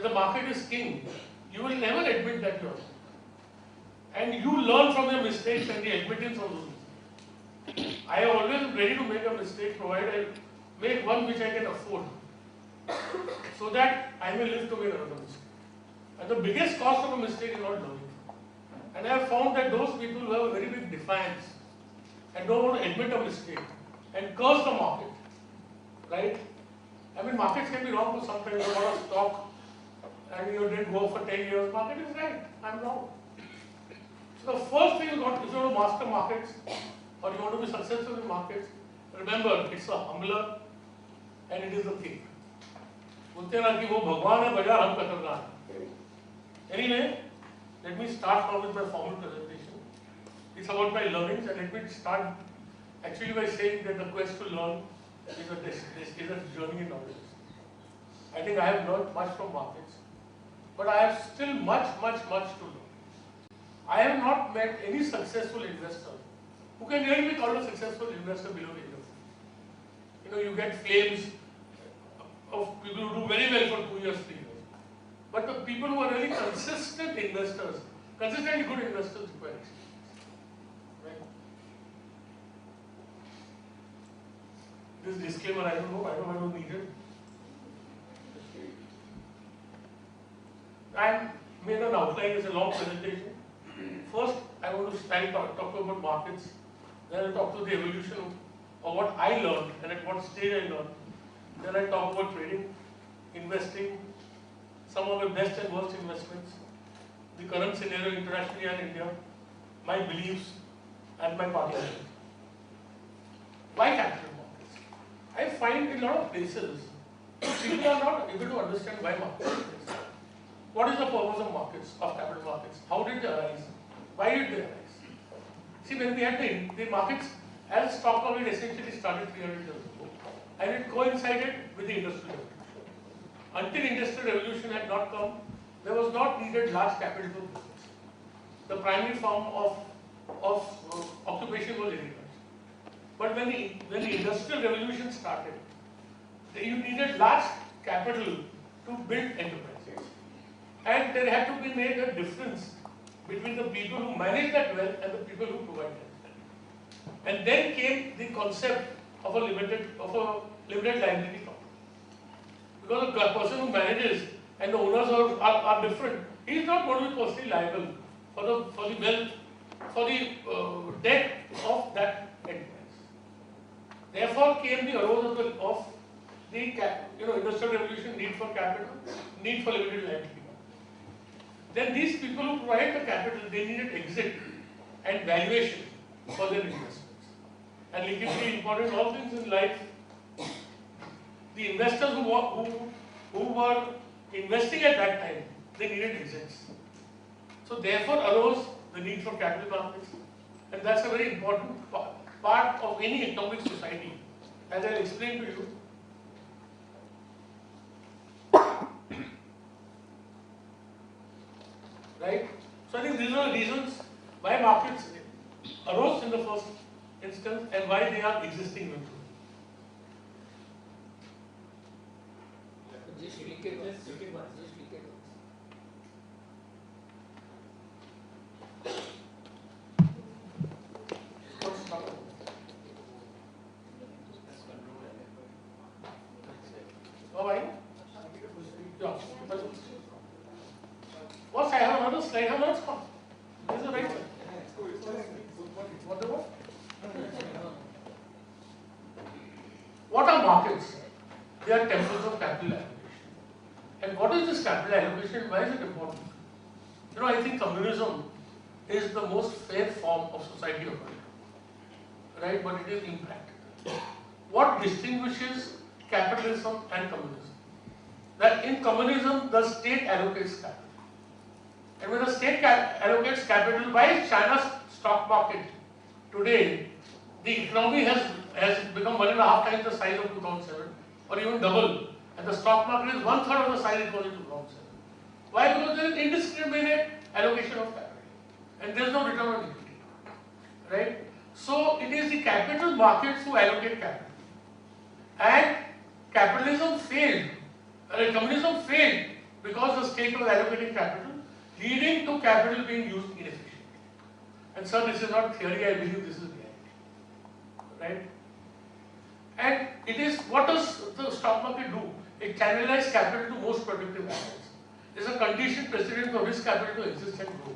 the market is king, you will never admit that you are wrong. And you learn from your mistakes and the admittance of those mistakes. I am always ready to make a mistake, provided I make one which I can afford, so that I may live to make another mistake. And the biggest cost of a mistake is not learning. And I have found that those people who have a very big defiance and don't want to admit a mistake and curse the market, right? I mean, markets can be wrong for sometimes. You want a stock and you didn't go for 10 years. Market is right. I'm wrong. So the first thing is not, if you want to master markets or you want to be successful in markets, remember it's a humbler and it is the king. बोलते ना कि वो भगवान है बाजार हम कतरदार हैं. Anyway, let me start now with my formal presentation. It's about my learnings, and let me start actually by saying that the quest to learn is a journey in knowledge. I think I have learned much from markets, but I have still much to learn. I have not met any successful investor who can really be called a successful investor below the age of 50. You know, you get flames of people who do very well for 2 years, 3 years. But the people who are really consistent investors, consistently good investors, require experience. Right? This disclaimer, I don't know whether needed. I made an outline, it's a long presentation. First, I want to talk about markets. Then I talk to the evolution of what I learned and at what stage I learned. Then I talk about trading, investing, some of my best and worst investments, the current scenario internationally and India, my beliefs and my participation. Why capital markets? I find in a lot of places, people are not able to understand why markets exist. What is the purpose of markets, of capital markets? How did they arise? Why did they arise? See, when we had the markets, as stock market essentially started 300 years ago, and it coincided with the industrial revolution. Until industrial revolution had not come, there was not needed large capital for business. The primary form of occupation was agriculture. But when the industrial revolution started, you needed large capital to build enterprises. And there had to be made a difference between the people who manage that wealth and the people who provide that wealth. And then came the concept of a limited liability company. Because the person who manages and the owners are different, he is not going to be personally liable for the wealth, for the debt of that enterprise. Therefore came the arose of the industrial revolution, need for capital, need for limited liability. Then these people who provide the capital, they needed exit and valuation for their investments. And liquidity important, all things in life. The investors who were investing at that time, they needed exits. So therefore arose the need for capital markets. And that's a very important part of any economic society, as I'll explain to you. Right? So I think these are the reasons why markets arose in the first instance and why they are existing with you. What's I have another slide? How much come? This is the right side. What the what? What are markets? They are temples of capital allocation. And what is this capital allocation? Why is it important? You know, I think communism is the most fair form of society of right? But it is impractical. What distinguishes capitalism and communism? That in communism, the state allocates capital. And when the state allocates capital, why is China's stock market today, the economy has become 1.5 times the size of 2007 or even double, and the stock market is 1/3 of the size it was in 2007. Why? Because there is indiscriminate allocation of capital and there is no return on equity. Right? So it is the capital markets who allocate capital. And capitalism failed, communism failed because the state was allocating capital, leading to capital being used inefficiently. And sir, this is not theory, I believe this is reality. Right? And it is, what does the stock market do? It channelizes capital to most productive assets. There is a conditioned precedent for risk capital to exist and grow.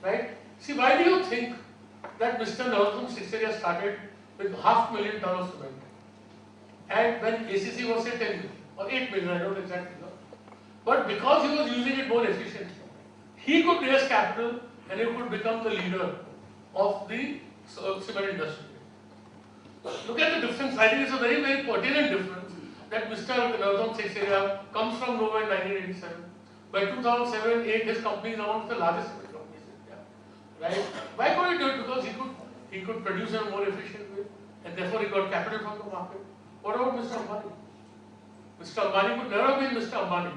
Right? See, why do you think that Mr. Narottam Sikseria started with $500,000 of cement? And when ACC was say 10 million or 8 million, I don't know exactly. But because he was using it more efficiently, he could raise capital and he could become the leader of the cement industry. Look at the difference. I think it's a very, very pertinent difference that Mr. Narottam Sikseria comes from nowhere in 1987. By 2007-8, his company is one of the largest cement companies in India. Right? Why could he do it? Because he could produce in a more efficient way, and therefore he got capital from the market. What about Mr. Ambani? Mr. Ambani could never have been Mr. Ambani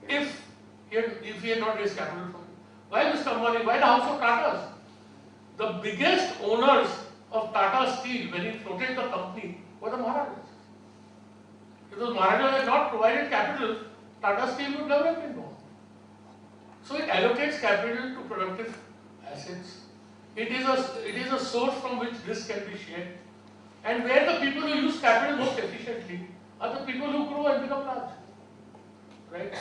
if he had not raised capital from him. Why Mr. Ambani? Why the House of Tatas? The biggest owners of Tata Steel, when he floated the company, were the Maharajas. If those Maharajas had not provided capital, Tata Steel would never have been born. So it allocates capital to productive assets. It is a source from which risk can be shared. And where the people who use capital most efficiently are the people who grow and become large. Right?